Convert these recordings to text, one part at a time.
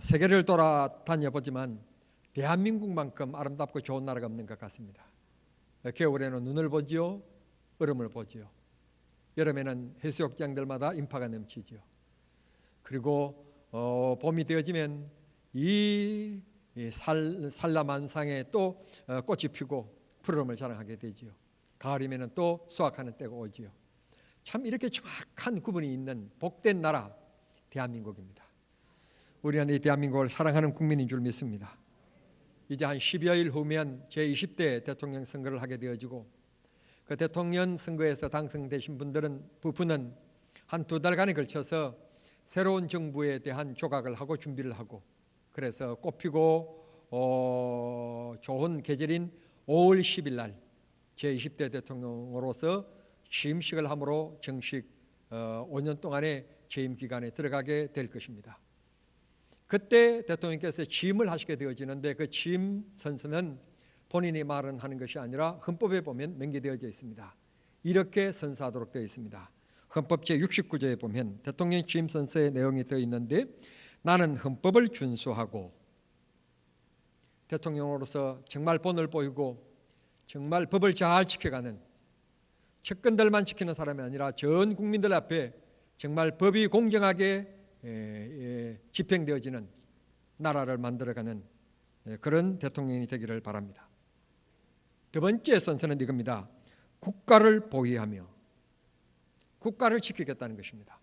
세계를 돌아다녀 보지만 대한민국만큼 아름답고 좋은 나라가 없는 것 같습니다. 겨울에는 눈을 보지요, 얼음을 보지요. 여름에는 해수욕장들마다 인파가 넘치지요. 그리고 봄이 되어지면 이 산라만상에 또 꽃이 피고 푸르름을 자랑하게 되지요. 가을이면 또 수확하는 때가 오지요. 참 이렇게 정확한 구분이 있는 복된 나라 대한민국입니다. 우리는 이 대한민국을 사랑하는 국민인 줄 믿습니다. 이제 한 10여일 후면 제20대 대통령 선거를 하게 되어지고 그 대통령 선거에서 당선되신 부분은 한 2달간에 걸쳐서 새로운 정부에 대한 조각을 하고 준비를 하고 그래서 꽃피고 좋은 계절인 5월 10일 날 제20대 대통령으로서 취임식을 함으로 정식 5년 동안의 재임 기간에 들어가게 될 것입니다. 그때 대통령께서 취임을 하시게 되어지는데 그 취임 선서는 본인이 말은 하는 것이 아니라 헌법에 보면 명기되어져 있습니다. 이렇게 선서하도록 되어 있습니다. 헌법 제69조에 보면 대통령 취임 선서의 내용이 되어 있는데 나는 헌법을 준수하고 대통령으로서 정말 본을 보이고 정말 법을 잘 지켜가는 측근들만 지키는 사람이 아니라 전 국민들 앞에 정말 법이 공정하게 집행되어지는 나라를 만들어가는 그런 대통령이 되기를 바랍니다. 두 번째 선서는 이겁니다. 국가를 보위하며 국가를 지키겠다는 것입니다.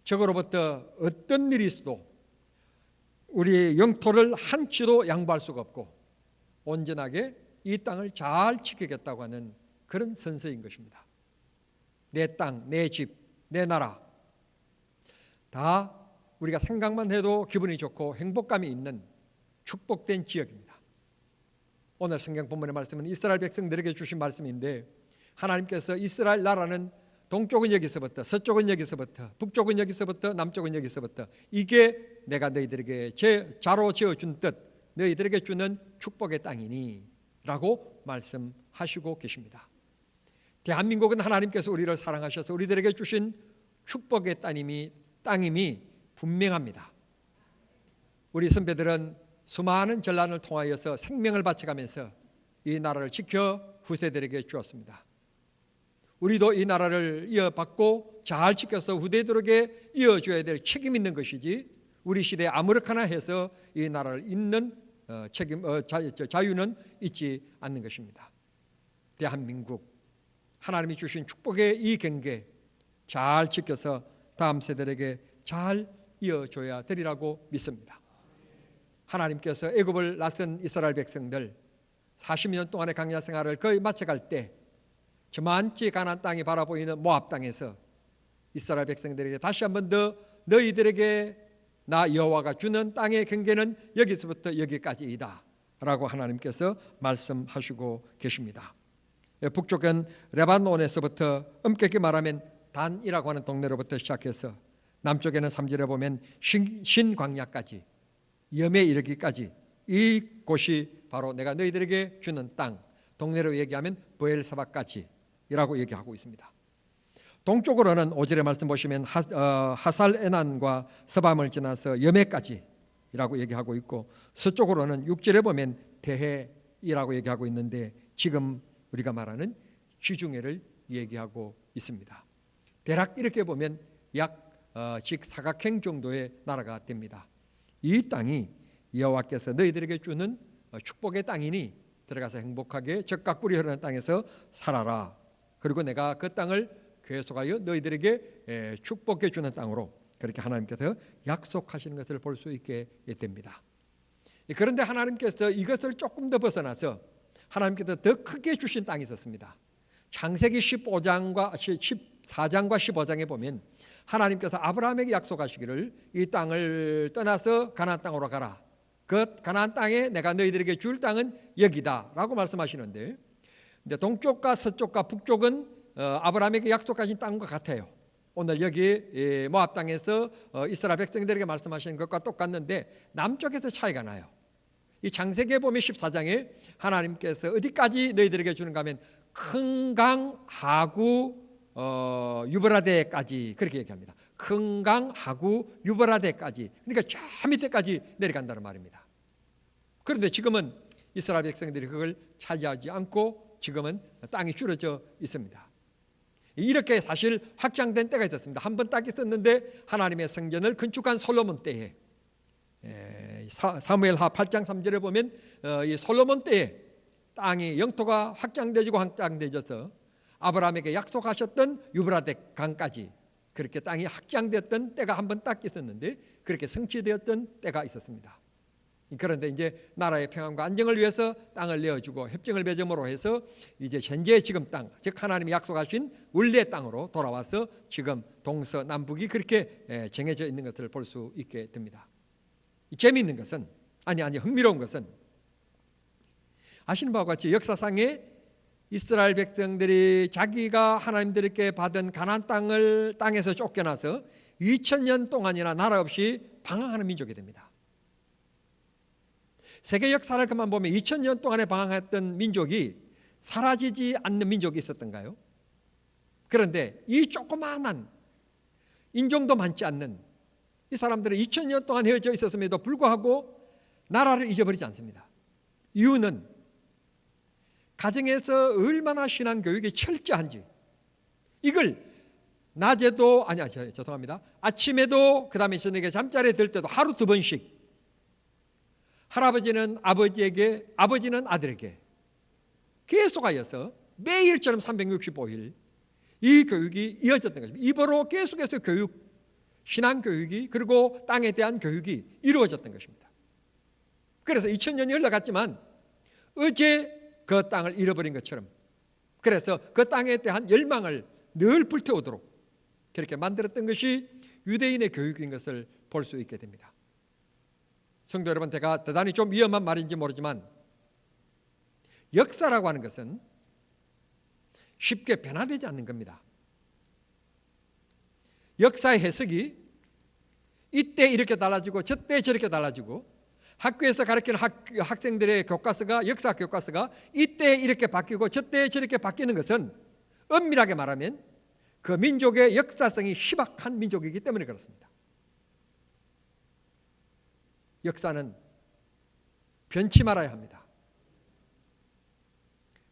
적으로부터 어떤 일이 있어도 우리 영토를 한치도 양보할 수가 없고 온전하게 이 땅을 잘 지키겠다고 하는 그런 선서인 것입니다. 내 땅, 내 집, 내 나라 다 우리가 생각만 해도 기분이 좋고 행복감이 있는 축복된 지역입니다. 오늘 성경 본문의 말씀은 이스라엘 백성들에게 주신 말씀인데 하나님께서 이스라엘 나라는 동쪽은 여기서부터 서쪽은 여기서부터 북쪽은 여기서부터 남쪽은 여기서부터 이게 내가 너희들에게 자로 지어준 뜻 너희들에게 주는 축복의 땅이니 라고 말씀하시고 계십니다. 대한민국은 하나님께서 우리를 사랑하셔서 우리들에게 주신 축복의 땅임이 분명합니다. 우리 선배들은 수많은 전란을 통하여서 생명을 바쳐가면서 이 나라를 지켜 후세들에게 주었습니다. 우리도 이 나라를 이어받고 잘 지켜서 후대들에게 이어줘야 될 책임 있는 것이지 우리 시대에 아무렇게나 해서 이 나라를 잇는 자유는 있지 않는 것입니다. 대한민국 하나님이 주신 축복의 이 경계 잘 지켜서 다음 세대에게 잘 이어줘야 되리라고 믿습니다. 하나님께서 애굽을 낯선 이스라엘 백성들 40년 동안의 광야 생활을 거의 마쳐갈 때 저만치 가나안 땅이 바라보이는 모압 땅에서 이스라엘 백성들에게 다시 한 번 더 너희들에게 나 여호와가 주는 땅의 경계는 여기서부터 여기까지이다 라고 하나님께서 말씀하시고 계십니다. 북쪽은 레바논에서부터 엄격히 말하면 단이라고 하는 동네로부터 시작해서 남쪽에는 3절에 보면 신광야까지 염에 이르기까지 이 곳이 바로 내가 너희들에게 주는 땅 동네로 얘기하면 브엘사바까지라고 얘기하고 있습니다. 동쪽으로는 5절의 말씀 보시면 하살에난과 서밤을 지나서 염해까지라고 얘기하고 있고 서쪽으로는 6절에 보면 대해이라고 얘기하고 있는데 지금 우리가 말하는 지중해를 얘기하고 있습니다. 대략 이렇게 보면 약 직사각형 정도의 나라가 됩니다. 이 땅이 여호와께서 너희들에게 주는 축복의 땅이니 들어가서 행복하게 젖과 꿀이 흐르는 땅에서 살아라. 그리고 내가 그 땅을 계속하여 너희들에게 축복해 주는 땅으로 그렇게 하나님께서 약속하시는 것을 볼 수 있게 됩니다. 그런데 하나님께서 이것을 조금 더 벗어나서 하나님께서 더 크게 주신 땅이 있었습니다. 창세기 14장과 15장에 보면 하나님께서 아브라함에게 약속하시기를 이 땅을 떠나서 가나안 땅으로 가라. 그 가나안 땅에 내가 너희들에게 줄 땅은 여기다라고 말씀하시는데 동쪽과 서쪽과 북쪽은 아브라함에게 약속하신 땅과 같아요. 오늘 여기 모압 땅에서 이스라엘 백성들에게 말씀하시는 것과 똑같는데 남쪽에서 차이가 나요. 이 창세기에 보면 14장에 하나님께서 어디까지 너희들에게 주는가 하면 큰 강 하구 유브라데까지 그렇게 얘기합니다. 큰강 하구 유브라데까지, 그러니까 저 밑에까지 내려간다는 말입니다. 그런데 지금은 이스라엘 백성들이 그걸 차지하지 않고 지금은 땅이 줄어져 있습니다. 이렇게 사실 확장된 때가 있었습니다. 한 번 딱 있었는데 하나님의 성전을 건축한 솔로몬 때에, 사무엘하 8장 3절에 보면 이 솔로몬 때에 땅이 영토가 확장되어지고 확장되어져서 아브라함에게 약속하셨던 유브라데 강까지 그렇게 땅이 확장됐던 때가 한 번 딱 있었는데 그렇게 성취되었던 때가 있었습니다. 그런데 이제 나라의 평안과 안정을 위해서 땅을 내어주고 협정을 맺음으로 해서 이제 현재 지금 땅, 즉 하나님이 약속하신 원래 땅으로 돌아와서 지금 동서남북이 그렇게 정해져 있는 것을 볼 수 있게 됩니다. 재미있는 것은 흥미로운 것은 아시는 바와 같이 역사상에 이스라엘 백성들이 자기가 하나님들께 받은 가나안 땅에서 쫓겨나서 2000년 동안이나 나라 없이 방황하는 민족이 됩니다. 세계 역사를 그만 보면 2000년 동안에 방황했던 민족이 사라지지 않는 민족이 있었던가요? 그런데 이 조그마한 인종도 많지 않는 이 사람들은 2000년 동안 헤어져 있었음에도 불구하고 나라를 잊어버리지 않습니다. 이유는 가정에서 얼마나 신앙교육이 철저한지, 이걸 낮에도 아침에도 그다음에 저녁에 잠자리에 들 때도 하루 2번씩 할아버지는 아버지에게, 아버지는 아들에게 계속하여서 매일처럼 365일 이 교육이 이어졌던 것입니다. 입으로 계속해서 신앙교육이 그리고 땅에 대한 교육이 이루어졌던 것입니다. 그래서 2000년이 흘러갔지만 어제 그 땅을 잃어버린 것처럼, 그래서 그 땅에 대한 열망을 늘 불태우도록 그렇게 만들었던 것이 유대인의 교육인 것을 볼 수 있게 됩니다. 성도 여러분, 제가 대단히 좀 위험한 말인지 모르지만 역사라고 하는 것은 쉽게 변화되지 않는 겁니다. 역사의 해석이 이때 이렇게 달라지고 저때 저렇게 달라지고, 학교에서 가르치는 학생들의 교과서가, 역사 교과서가 이때 이렇게 바뀌고 저때 저렇게 바뀌는 것은 엄밀하게 말하면 그 민족의 역사성이 희박한 민족이기 때문에 그렇습니다. 역사는 변치 말아야 합니다.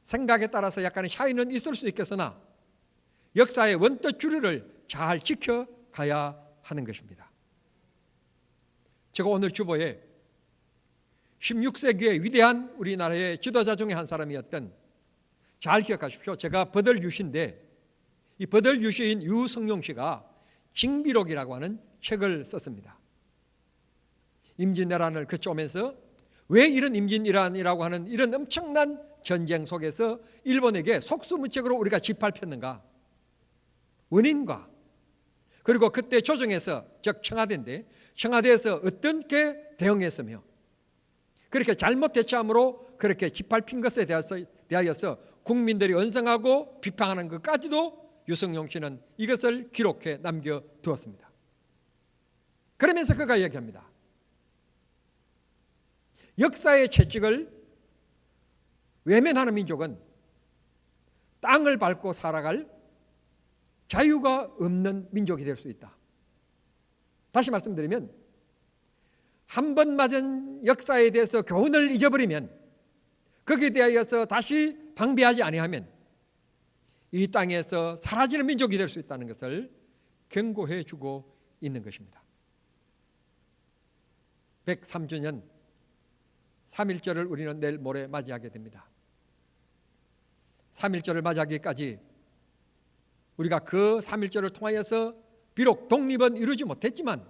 생각에 따라서 약간의 차이는 있을 수 있겠으나 역사의 원뜻 주류를 잘 지켜가야 하는 것입니다. 제가 오늘 주보에 16세기의 위대한 우리나라의 지도자 중에 한 사람이었던, 잘 기억하십시오, 제가 버들유시인데 이 버들유시인 유성룡 씨가 징비록이라고 하는 책을 썼습니다. 임진왜란을 거쳐오면서 왜 이런 임진왜란이라고 하는 이런 엄청난 전쟁 속에서 일본에게 속수무책으로 우리가 짓밟혔는가, 원인과 그리고 그때 조정에서, 즉 청와대인데 청와대에서 어떻게 대응했으며 그렇게 잘못 대처함으로 그렇게 짓밟힌 것에 대하여서 국민들이 언성하고 비판하는 것까지도 유성룡 씨는 이것을 기록해 남겨두었습니다. 그러면서 그가 얘기합니다. 역사의 채찍을 외면하는 민족은 땅을 밟고 살아갈 자유가 없는 민족이 될 수 있다. 다시 말씀드리면, 한 번 맞은 역사에 대해서 교훈을 잊어버리면, 거기에 대하여서 다시 방비하지 아니하면 이 땅에서 사라지는 민족이 될 수 있다는 것을 경고해 주고 있는 것입니다. 103주년 3.1절을 우리는 내일 모레 맞이하게 됩니다. 3.1절을 맞이하기까지 우리가 그 3.1절을 통하여서 비록 독립은 이루지 못했지만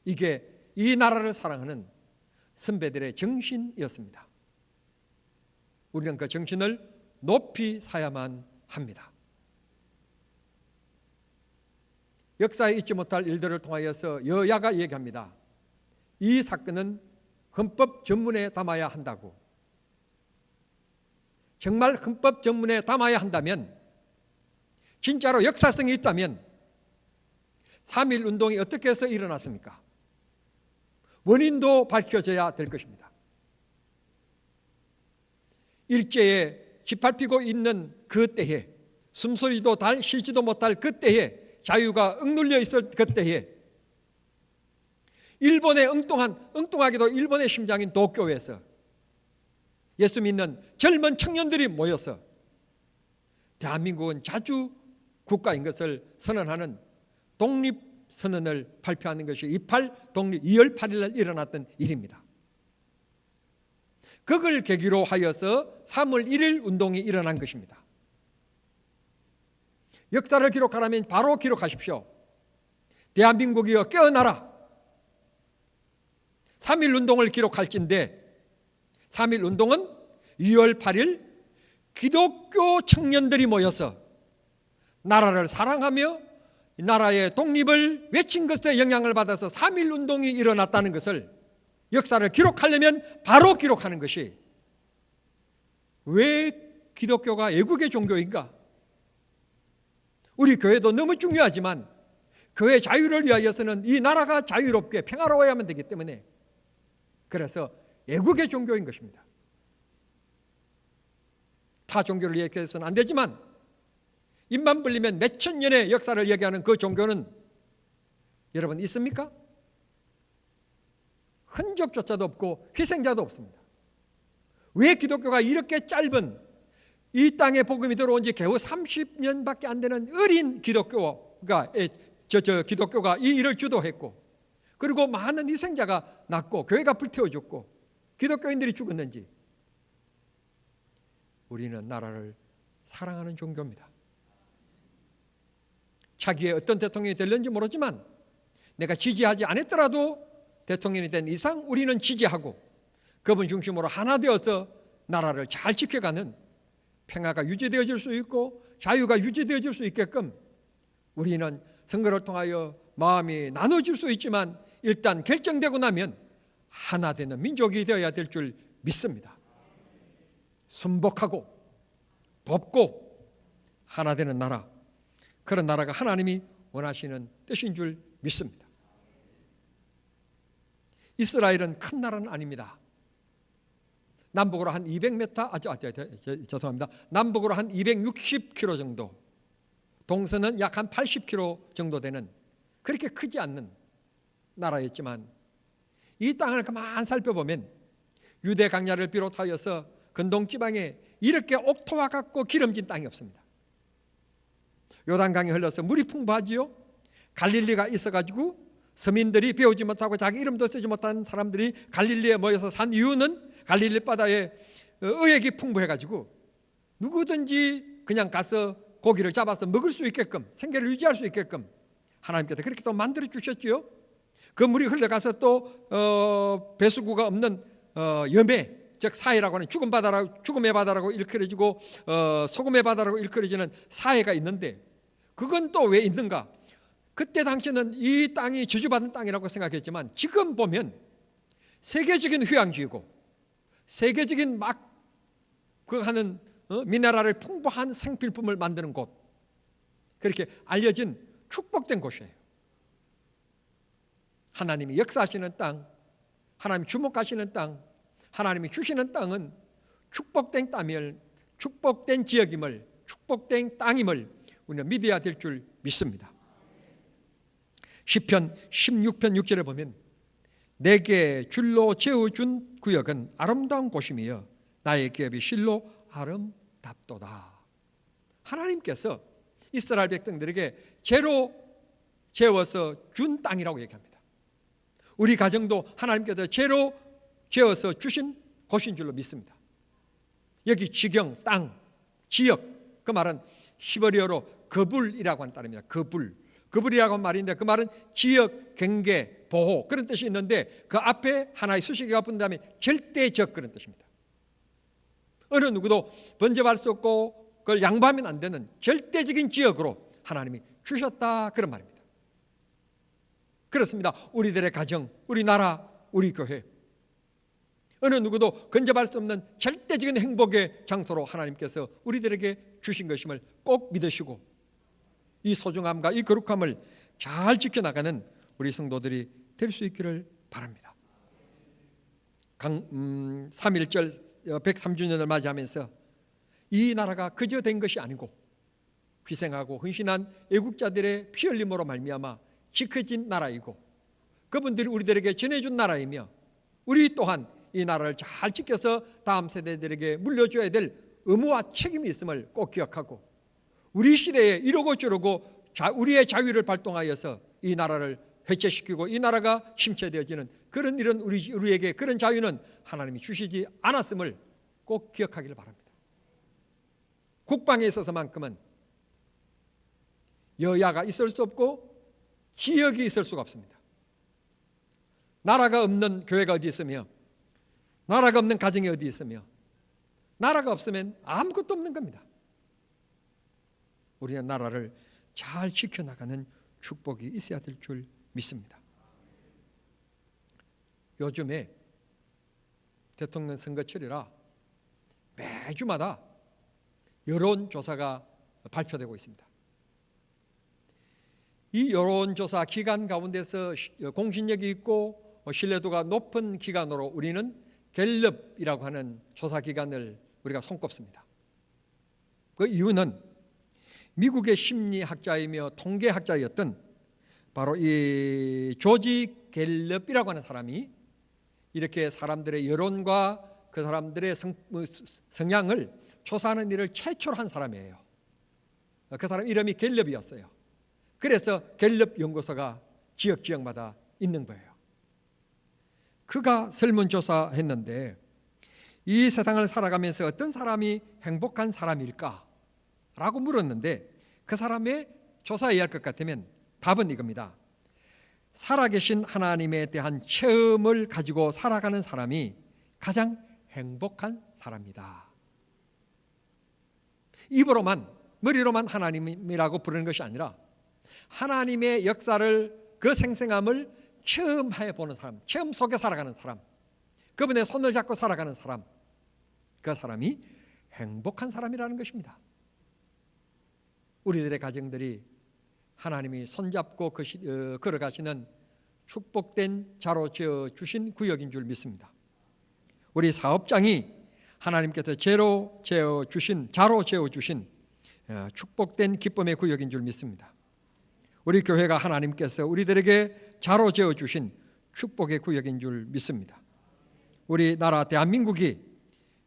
이게 이 나라를 사랑하는 선배들의 정신이었습니다. 우리는 그 정신을 높이 사야만 합니다. 역사에 잊지 못할 일들을 통하여서 여야가 얘기합니다. 이 사건은 헌법 전문에 담아야 한다고. 정말 헌법 전문에 담아야 한다면, 진짜로 역사성이 있다면 3.1 운동이 어떻게 해서 일어났습니까? 원인도 밝혀져야 될 것입니다. 일제에 짓밟히고 있는 그 때에, 숨소리도 달 쉬지도 못할 그 때에 자유가 억눌려 있을 그때에 일본의 엉뚱하게도 일본의 심장인 도쿄에서 예수 믿는 젊은 청년들이 모여서 대한민국은 자주 국가인 것을 선언하는 독립선언을 발표하는 것이 2월 8일 날 일어났던 일입니다. 그걸 계기로 하여서 3월 1일 운동이 일어난 것입니다. 역사를 기록하라면 바로 기록하십시오. 대한민국이여 깨어나라. 3.1 운동을 기록할진데 3.1 운동은 2월 8일 기독교 청년들이 모여서 나라를 사랑하며 나라의 독립을 외친 것에 영향을 받아서 3.1 운동이 일어났다는 것을 역사를 기록하려면 바로 기록하는 것이 왜 기독교가 애국의 종교인가? 우리 교회도 너무 중요하지만 교회 자유를 위하여서는 이 나라가 자유롭게 평화로워야만 되기 때문에 그래서 애국의 종교인 것입니다. 타 종교를 얘기해서는 안 되지만 입만 벌리면 몇천 년의 역사를 얘기하는 그 종교는 여러분 있습니까? 흔적조차도 없고 희생자도 없습니다. 왜 기독교가 이렇게 짧은 이 땅에 복음이 들어온 지 겨우 30년밖에 안 되는 어린 기독교가 이 일을 주도했고 그리고 많은 희생자가 났고 교회가 불태워졌고 기독교인들이 죽었는지 우리는 나라를 사랑하는 종교입니다. 차기에 어떤 대통령이 될는지 모르지만 내가 지지하지 않았더라도 대통령이 된 이상 우리는 지지하고 그분 중심으로 하나 되어서 나라를 잘 지켜가는 평화가 유지되어질 수 있고 자유가 유지되어질 수 있게끔 우리는 선거를 통하여 마음이 나눠질 수 있지만 일단 결정되고 나면 하나 되는 민족이 되어야 될 줄 믿습니다. 순복하고 돕고 하나 되는 나라, 그런 나라가 하나님이 원하시는 뜻인 줄 믿습니다. 이스라엘은 큰 나라는 아닙니다. 남북으로 한 200m, 죄송합니다. 남북으로 한 260km 정도, 동서는 약 한 80km 정도 되는 그렇게 크지 않는 나라였지만 이 땅을 가만 살펴보면 유대 강야를 비롯하여서 근동 지방에 이렇게 옥토와 같고 기름진 땅이 없습니다. 요단강이 흘러서 물이 풍부하지요. 갈릴리가 있어가지고 서민들이 배우지 못하고 자기 이름도 쓰지 못한 사람들이 갈릴리에 모여서 산 이유는 갈릴리 바다에 의액이 풍부해가지고 누구든지 그냥 가서 고기를 잡아서 먹을 수 있게끔 생계를 유지할 수 있게끔 하나님께서 그렇게 또 만들어 주셨지요. 그 물이 흘러가서 또 배수구가 없는 염해, 즉 사해라고 하는 죽음의 바다라고 일컬어지고 소금의 바다라고 일컬어지는 사해가 있는데 그건 또 왜 있는가? 그때 당시는 이 땅이 저주받은 땅이라고 생각했지만 지금 보면 세계적인 휴양지이고 세계적인 하는 미네랄을 풍부한 생필품을 만드는 곳, 그렇게 알려진 축복된 곳이에요. 하나님이 역사하시는 땅, 하나님이 주목하시는 땅, 하나님이 주시는 땅은 축복된 땅임을, 축복된 지역임을, 축복된 땅임을 우리는 믿어야 될 줄 믿습니다. 시편 16편 6절에 보면 내게 줄로 재어준 구역은 아름다운 곳이며 나의 기업이 실로 아름답도다. 하나님께서 이스라엘 백성들에게 재로 재워서 준 땅이라고 얘기합니다. 우리 가정도 하나님께서 재로 재워서 주신 곳인 줄로 믿습니다. 여기 지경, 땅, 지역, 그 말은 히브리어로 거불이라고 하는 단어입니다. 거불이라고 하는 말인데 그 말은 지역, 경계, 보호 그런 뜻이 있는데 그 앞에 하나의 수식어가 붙은 다음에 절대적 그런 뜻입니다. 어느 누구도 번제할 수 없고 그걸 양보하면 안 되는 절대적인 지역으로 하나님이 주셨다 그런 말입니다. 그렇습니다. 우리들의 가정, 우리 나라, 우리 교회 어느 누구도 근접할 수 없는 절대적인 행복의 장소로 하나님께서 우리들에게 주신 것임을 꼭 믿으시고 이 소중함과 이 거룩함을 잘 지켜나가는 우리 성도들이 될 수 있기를 바랍니다. 3.1절 103주년을 맞이하면서 이 나라가 그저 된 것이 아니고 희생하고 헌신한 애국자들의 피 흘림으로 말미암아 지켜진 나라이고 그분들이 우리들에게 전해준 나라이며 우리 또한 이 나라를 잘 지켜서 다음 세대들에게 물려줘야 될 의무와 책임이 있음을 꼭 기억하고 우리 시대에 이러고 저러고 우리의 자유를 발동하여서 이 나라를 회체시키고 이 나라가 침체되어지는 그런 일은 우리에게 그런 자유는 하나님이 주시지 않았음을 꼭 기억하기를 바랍니다. 국방에 있어서만큼은 여야가 있을 수 없고 지역이 있을 수가 없습니다. 나라가 없는 교회가 어디 있으며 나라가 없는 가정이 어디 있으며 나라가 없으면 아무것도 없는 겁니다. 우리는 나라를 잘 지켜나가는 축복이 있어야 될 줄 믿습니다. 요즘에 대통령 선거철이라 매주마다 여론조사가 발표되고 있습니다. 이 여론조사 기관 가운데서 공신력이 있고 신뢰도가 높은 기관으로 우리는 갤럽이라고 하는 조사 기관을 우리가 손꼽습니다. 그 이유는 미국의 심리학자이며 통계학자였던 바로 이 조지 갤럽이라고 하는 사람이 이렇게 사람들의 여론과 그 사람들의 성향을 조사하는 일을 최초로 한 사람이에요. 그 사람 이름이 갤럽이었어요. 그래서 갤럽 연구소가 지역마다 있는 거예요. 그가 설문조사했는데 이 세상을 살아가면서 어떤 사람이 행복한 사람일까? 라고 물었는데 그 사람의 조사해야 할 것 같으면 답은 이겁니다. 살아계신 하나님에 대한 체험을 가지고 살아가는 사람이 가장 행복한 사람이다. 입으로만 머리로만 하나님이라고 부르는 것이 아니라 하나님의 역사를 그 생생함을 체험해 보는 사람, 체험 속에 살아가는 사람, 그분의 손을 잡고 살아가는 사람, 그 사람이 행복한 사람이라는 것입니다. 우리들의 가정들이 하나님이 손잡고 걸어가시는 축복된 자로 지어주신 구역인 줄 믿습니다. 우리 사업장이 하나님께서 자로 지어주신 축복된 기쁨의 구역인 줄 믿습니다. 우리 교회가 하나님께서 우리들에게 자로 지어주신 축복의 구역인 줄 믿습니다. 우리 나라 대한민국이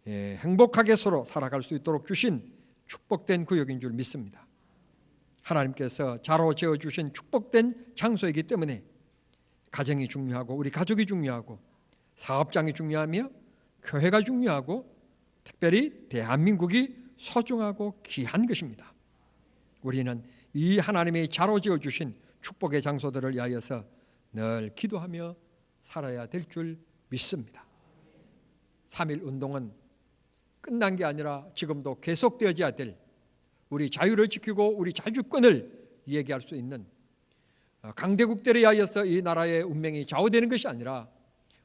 행복하게 서로 살아갈 수 있도록 주신 축복된 구역인 줄 믿습니다. 하나님께서 자로 지어주신 축복된 장소이기 때문에 가정이 중요하고 우리 가족이 중요하고 사업장이 중요하며 교회가 중요하고 특별히 대한민국이 소중하고 귀한 것입니다. 우리는 이 하나님의 자로 지어주신 축복의 장소들을 위하여서 늘 기도하며 살아야 될 줄 믿습니다. 3.1 운동은 끝난 게 아니라 지금도 계속되어져야 될 우리 자유를 지키고 우리 자주권을 얘기할 수 있는 강대국들에 의하여서 이 나라의 운명이 좌우되는 것이 아니라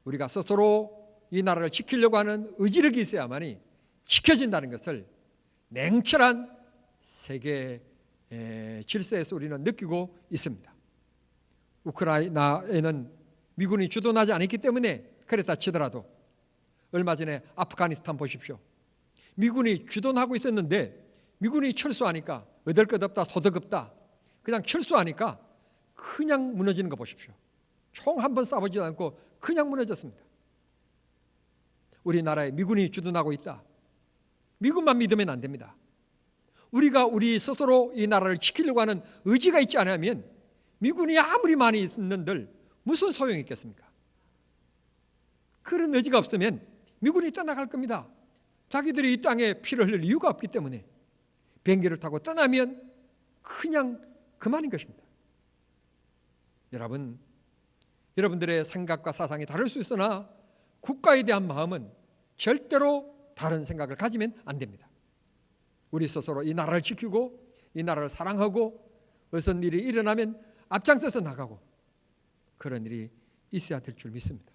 우리가 스스로 이 나라를 지키려고 하는 의지력이 있어야만이 지켜진다는 것을 냉철한 세계 질서에서 우리는 느끼고 있습니다. 우크라이나에는 미군이 주둔하지 않았기 때문에 그랬다 치더라도 얼마 전에 아프가니스탄 보십시오. 미군이 주둔하고 있었는데 미군이 철수하니까 얻을 것 없다, 소득 없다, 그냥 철수하니까 그냥 무너지는 거 보십시오. 총 한 번 쏴보지도 않고 그냥 무너졌습니다. 우리나라에 미군이 주둔하고 있다. 미군만 믿으면 안 됩니다. 우리가 우리 스스로 이 나라를 지키려고 하는 의지가 있지 않으면 미군이 아무리 많이 있는들 무슨 소용이 있겠습니까? 그런 의지가 없으면 미군이 떠나갈 겁니다. 자기들이 이 땅에 피를 흘릴 이유가 없기 때문에 비행기를 타고 떠나면 그냥 그만인 것입니다. 여러분들의 생각과 사상이 다를 수 있으나 국가에 대한 마음은 절대로 다른 생각을 가지면 안 됩니다. 우리 스스로 이 나라를 지키고 이 나라를 사랑하고 어떤 일이 일어나면 앞장서서 나가고 그런 일이 있어야 될 줄 믿습니다.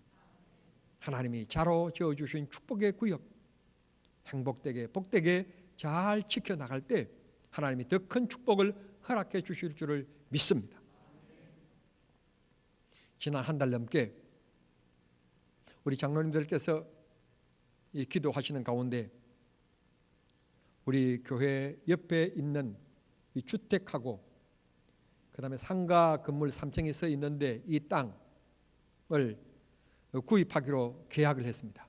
하나님이 자로 지어주신 축복의 구역 행복되게 복되게 잘 지켜나갈 때 하나님이 더 큰 축복을 허락해 주실 줄을 믿습니다. 지난 한 달 넘게 우리 장로님들께서 이 기도하시는 가운데 우리 교회 옆에 있는 이 주택하고 그다음에 상가 건물 3층이 서 있는데 이 땅을 구입하기로 계약을 했습니다.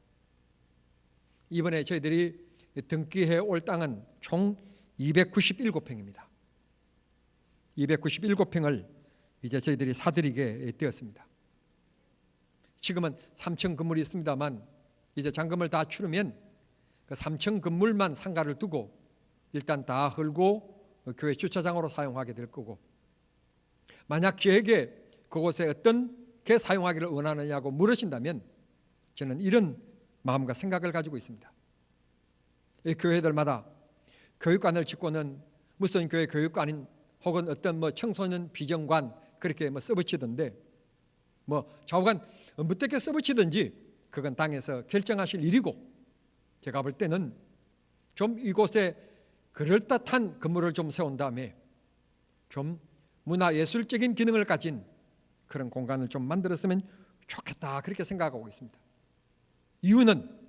이번에 저희들이 등기해 올 땅은 총 297평입니다. 297평을 이제 저희들이 사들이게 되었습니다. 지금은 3층 건물이 있습니다만 이제 잔금을 다 치르면 그 3층 건물만 상가를 두고 일단 다 헐고 교회 주차장으로 사용하게 될 거고, 만약 저에게 그곳에 어떤 게 사용하기를 원하느냐고 물으신다면 저는 이런 마음과 생각을 가지고 있습니다. 이 교회들마다 교육관을 짓고는 무슨 교회 교육관인 혹은 어떤 청소년 비정관 그렇게 써붙이던데 좌우간 어떻게 써붙이든지 그건 당에서 결정하실 일이고, 제가 볼 때는 좀 이곳에 그럴듯한 건물을 좀 세운 다음에 좀 문화예술적인 기능을 가진 그런 공간을 좀 만들었으면 좋겠다, 그렇게 생각하고 있습니다. 이유는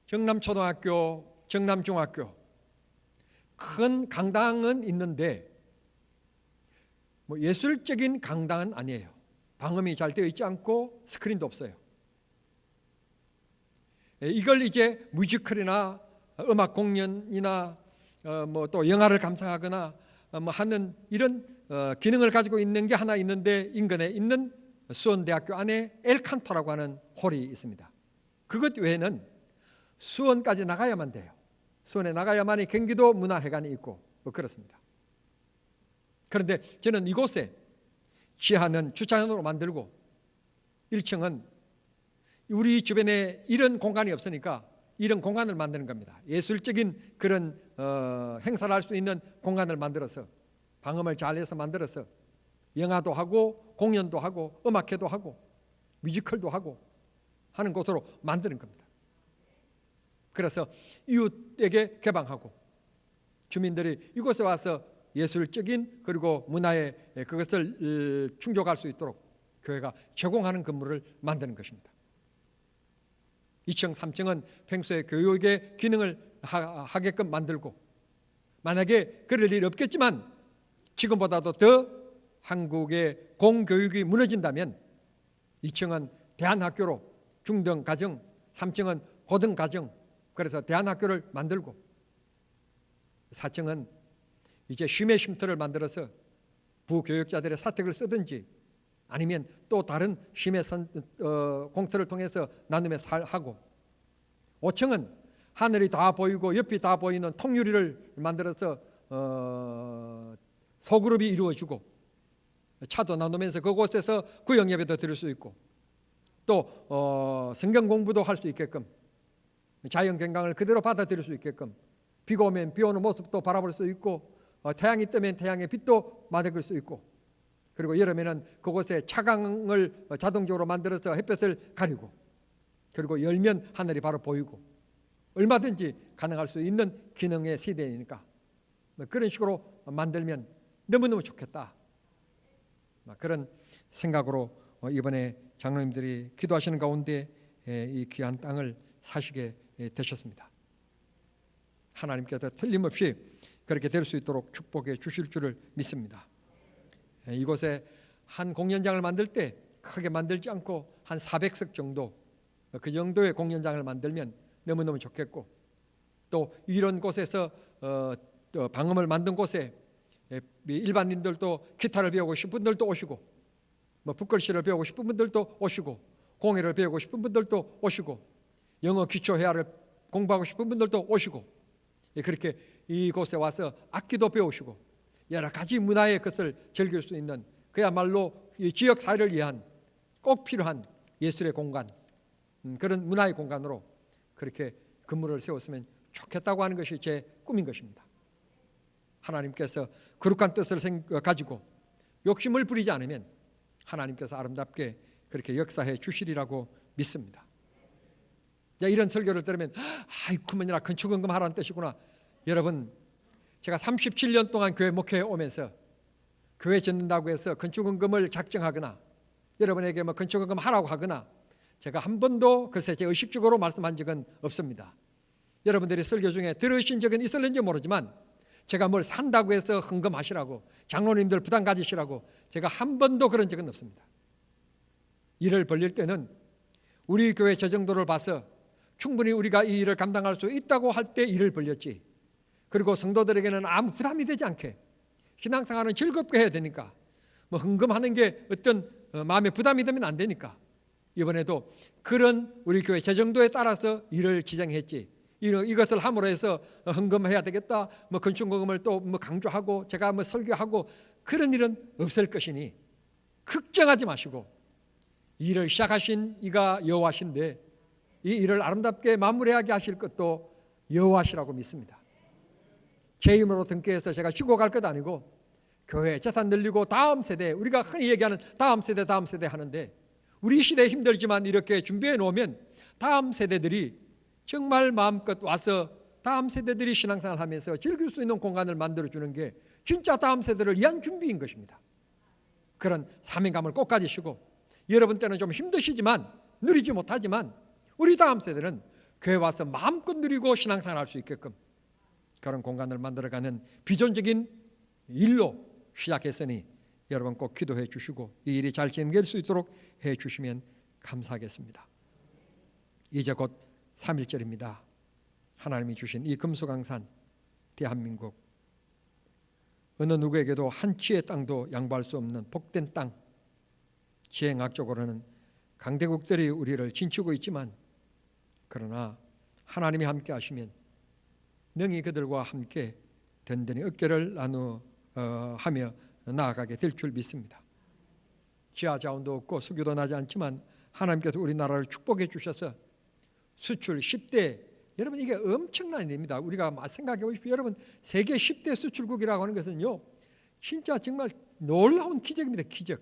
정남초등학교, 정남중학교 큰 강당은 있는데 예술적인 강당은 아니에요. 방음이 잘 되어 있지 않고 스크린도 없어요. 이걸 이제 뮤지컬이나 음악 공연이나 또 영화를 감상하거나 하는 이런 기능을 가지고 있는 게 하나 있는데, 인근에 있는 수원대학교 안에 엘칸토라고 하는 홀이 있습니다. 그것 외에는 수원까지 나가야만 돼요. 수원에 나가야만이 경기도 문화회관이 있고 그렇습니다. 그런데 저는 이곳에 지하는 주차장으로 만들고 1층은 우리 주변에 이런 공간이 없으니까 이런 공간을 만드는 겁니다. 예술적인 그런 행사를 할 수 있는 공간을 만들어서 방음을 잘해서 만들어서 영화도 하고 공연도 하고 음악회도 하고 뮤지컬도 하고 하는 곳으로 만드는 겁니다. 그래서 이웃에게 개방하고 주민들이 이곳에 와서 예술적인 그리고 문화의 그것을 충족할 수 있도록 교회가 제공하는 건물을 만드는 것입니다. 2층, 3층은 평소에 교육의 기능을 하게끔 만들고, 만약에 그럴 일이 없겠지만 지금보다도 더 한국의 공교육이 무너진다면 2층은 대안학교로 중등가정, 3층은 고등가정, 그래서 대안학교를 만들고 4층은 이제 쉼의 쉼터를 만들어서 부교육자들의 사택을 쓰든지 아니면 또 다른 쉼의 공터를 통해서 나눔에 하고, 5층은 하늘이 다 보이고 옆이 다 보이는 통유리를 만들어서 소그룹이 이루어지고 차도 나누면서 그곳에서 구역예배도 드릴 수 있고 또 성경 공부도 할 수 있게끔 자연 경강을 그대로 받아들일 수 있게끔 비가 오면 비 오는 모습도 바라볼 수 있고 태양이 뜨면 태양의 빛도 맞을 수 있고, 그리고 여름에는 그곳에 차광을 자동적으로 만들어서 햇볕을 가리고, 그리고 열면 하늘이 바로 보이고 얼마든지 가능할 수 있는 기능의 시대이니까 그런 식으로 만들면 너무너무 좋겠다, 그런 생각으로 이번에 장로님들이 기도하시는 가운데 이 귀한 땅을 사시게 되셨습니다. 하나님께서 틀림없이 그렇게 될 수 있도록 축복해 주실 줄을 믿습니다. 이곳에 한 공연장을 만들 때 크게 만들지 않고 한 400석 정도, 그 정도의 공연장을 만들면 너무너무 좋겠고, 또 이런 곳에서 방음을 만든 곳에 일반인들도 기타를 배우고 싶은 분들도 오시고, 붓글씨를 배우고 싶은 분들도 오시고, 공예를 배우고 싶은 분들도 오시고, 영어 기초 회화를 공부하고 싶은 분들도 오시고, 그렇게 이곳에 와서 악기도 배우시고 여러 가지 문화의 것을 즐길 수 있는 그야말로 이 지역 사회를 위한 꼭 필요한 예술의 공간, 그런 문화의 공간으로 그렇게 건물을 세웠으면 좋겠다고 하는 것이 제 꿈인 것입니다. 하나님께서 거룩한 뜻을 가지고 욕심을 부리지 않으면 하나님께서 아름답게 그렇게 역사해 주시리라고 믿습니다. 이런 설교를 들으면 아이쿠면이라 건축원금 하라는 뜻이구나. 여러분, 제가 37년 동안 교회 목회에 오면서 교회 짓는다고 해서 건축원금을 작정하거나 여러분에게 건축원금 하라고 하거나 제가 한 번도 글쎄 제 의식적으로 말씀한 적은 없습니다. 여러분들이 설교 중에 들으신 적은 있을는지 모르지만 제가 뭘 산다고 해서 헌금하시라고, 장로님들 부담 가지시라고 제가 한 번도 그런 적은 없습니다. 일을 벌릴 때는 우리 교회 저 정도를 봐서 충분히 우리가 이 일을 감당할 수 있다고 할 때 일을 벌렸지, 그리고 성도들에게는 아무 부담이 되지 않게 신앙생활은 즐겁게 해야 되니까 뭐 헌금하는 게 어떤 마음에 부담이 되면 안 되니까 이번에도 그런 우리 교회 제 정도에 따라서 일을 지정했지, 이것을 함으로 해서 헌금해야 되겠다, 뭐 건축금을 또 뭐 강조하고 제가 뭐 설교하고 그런 일은 없을 것이니 걱정하지 마시고, 일을 시작하신 이가 여호와신데 이 일을 아름답게 마무리하게 하실 것도 여호와시라고 믿습니다. 제 힘으로 등기해서 제가 죽어갈 것 아니고 교회 재산 늘리고 다음 세대, 우리가 흔히 얘기하는 다음 세대 하는데, 우리 시대에 힘들지만 이렇게 준비해 놓으면 다음 세대들이 정말 마음껏 와서 다음 세대들이 신앙생활 하면서 즐길 수 있는 공간을 만들어주는 게 진짜 다음 세대를 위한 준비인 것입니다. 그런 사명감을 꼭 가지시고, 여러분 때는 좀 힘드시지만 누리지 못하지만 우리 다음 세대는 교회 와서 마음껏 누리고 신앙생활 할 수 있게끔 그런 공간을 만들어가는 비전적인 일로 시작했으니 여러분 꼭 기도해 주시고 이 일이 잘 진행될 수 있도록 해 주시면 감사하겠습니다. 이제 곧 3.1절입니다. 하나님이 주신 이 금수강산 대한민국, 어느 누구에게도 한 치의 땅도 양보할 수 없는 복된 땅, 지행학적으로는 강대국들이 우리를 진치고 있지만 그러나 하나님이 함께 하시면 능히 그들과 함께 든든히 어깨를 나누하며 나아가게 될 줄 믿습니다. 지하 자원도 없고 석유도 나지 않지만 하나님께서 우리나라를 축복해 주셔서 수출 10대, 여러분 이게 엄청난 일입니다. 우리가 생각해 보십시오. 여러분 세계 10대 수출국이라고 하는 것은요 진짜 정말 놀라운 기적입니다. 기적.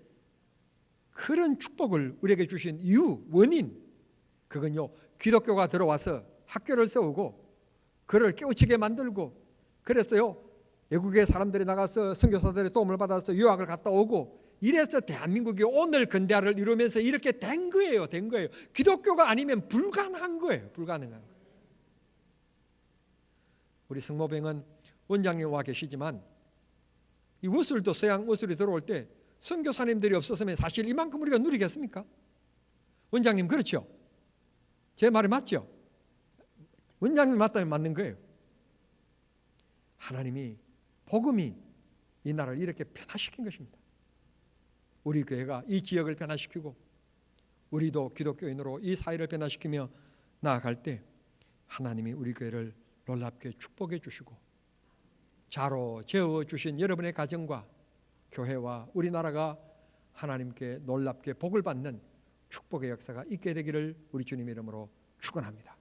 그런 축복을 우리에게 주신 이유, 원인, 그건요 기독교가 들어와서 학교를 세우고 그를 깨우치게 만들고, 그랬어요 외국의 사람들이 나가서 선교사들의 도움을 받아서 유학을 갔다 오고, 이래서 대한민국이 오늘 근대화를 이루면서 이렇게 된 거예요. 기독교가 아니면 불가능한 거예요. 우리 성모병은 원장님 와 계시지만 이 워술도 서양 워술이 들어올 때 선교사님들이 없었으면 사실 이만큼 우리가 누리겠습니까? 원장님 그렇죠? 제 말이 맞죠? 원장님이 맞다면 맞는 거예요. 하나님이 복음이 이 나라를 이렇게 변화시킨 것입니다. 우리 교회가 이 지역을 변화시키고 우리도 기독교인으로 이 사회를 변화시키며 나아갈 때 하나님이 우리 교회를 놀랍게 축복해 주시고 자로 재워주신 여러분의 가정과 교회와 우리나라가 하나님께 놀랍게 복을 받는 축복의 역사가 있게 되기를 우리 주님 이름으로 축원합니다.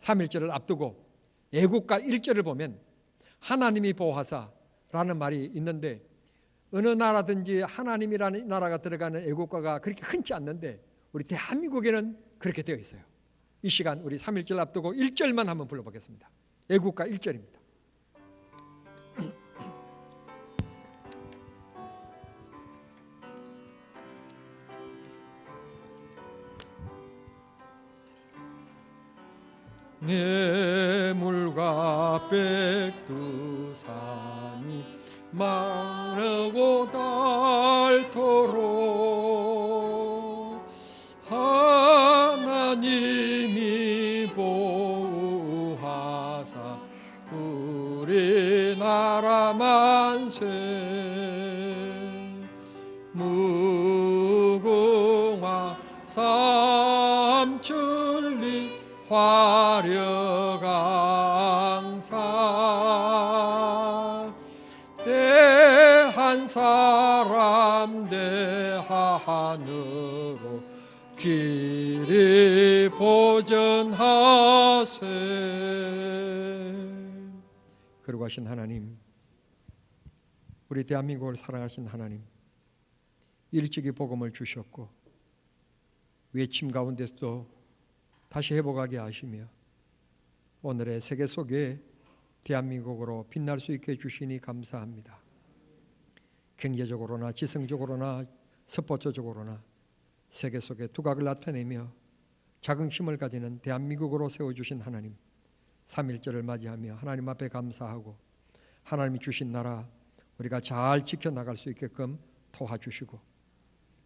3.1절을 앞두고 애국가 1절을 보면 하나님이 보호하사라는 말이 있는데, 어느 나라든지 하나님이라는 나라가 들어가는 애국가가 그렇게 흔치 않는데 우리 대한민국에는 그렇게 되어 있어요. 이 시간 우리 3.1절 앞두고 1절만 한번 불러보겠습니다. 애국가 1절입니다. 뇌물과 백두산이 마르고 닳도록 하나님이 보호하사 우리나라 만세 무궁화 삼천리 화려강산 대한 사람 대하늘로 길이 보전하세. 그러고 하신 하나님, 우리 대한민국을 사랑하신 하나님, 일찍이 복음을 주셨고 외침 가운데서도 다시 회복하게 하시며 오늘의 세계 속에 대한민국으로 빛날 수 있게 해주시니 감사합니다. 경제적으로나 지성적으로나 스포츠적으로나 세계 속에 두각을 나타내며 자긍심을 가지는 대한민국으로 세워주신 하나님, 3.1절을 맞이하며 하나님 앞에 감사하고 하나님이 주신 나라 우리가 잘 지켜나갈 수 있게끔 도와주시고,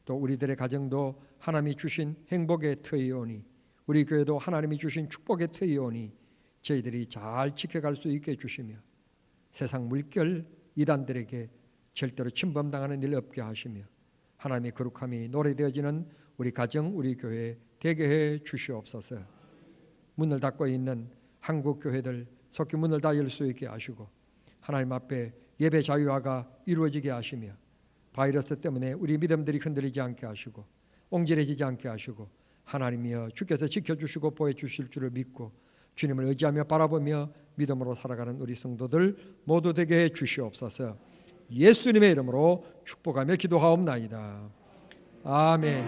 또 우리들의 가정도 하나님이 주신 행복의 터이오니, 우리 교회도 하나님이 주신 축복의 터이오니 저희들이 잘 지켜갈 수 있게 해주시며, 세상 물결 이단들에게 절대로 침범당하는 일 없게 하시며, 하나님의 거룩함이 노래되어지는 우리 가정, 우리 교회 되게 해 주시옵소서. 문을 닫고 있는 한국 교회들 속히 문을 다 열 수 있게 하시고, 하나님 앞에 예배 자유화가 이루어지게 하시며, 바이러스 때문에 우리 믿음들이 흔들리지 않게 하시고 옹졸해지지 않게 하시고, 하나님이여 주께서 지켜주시고 보호해주실 줄을 믿고 주님을 의지하며 바라보며 믿음으로 살아가는 우리 성도들 모두 되게 해 주시옵소서. 예수님의 이름으로 축복하며 기도하옵나이다. 아멘.